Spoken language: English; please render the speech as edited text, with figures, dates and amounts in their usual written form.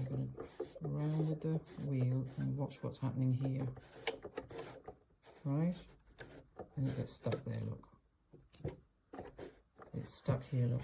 I'm going to round with the wheel and watch what's happening here. Right? And it gets stuck there, look. It's stuck here, look.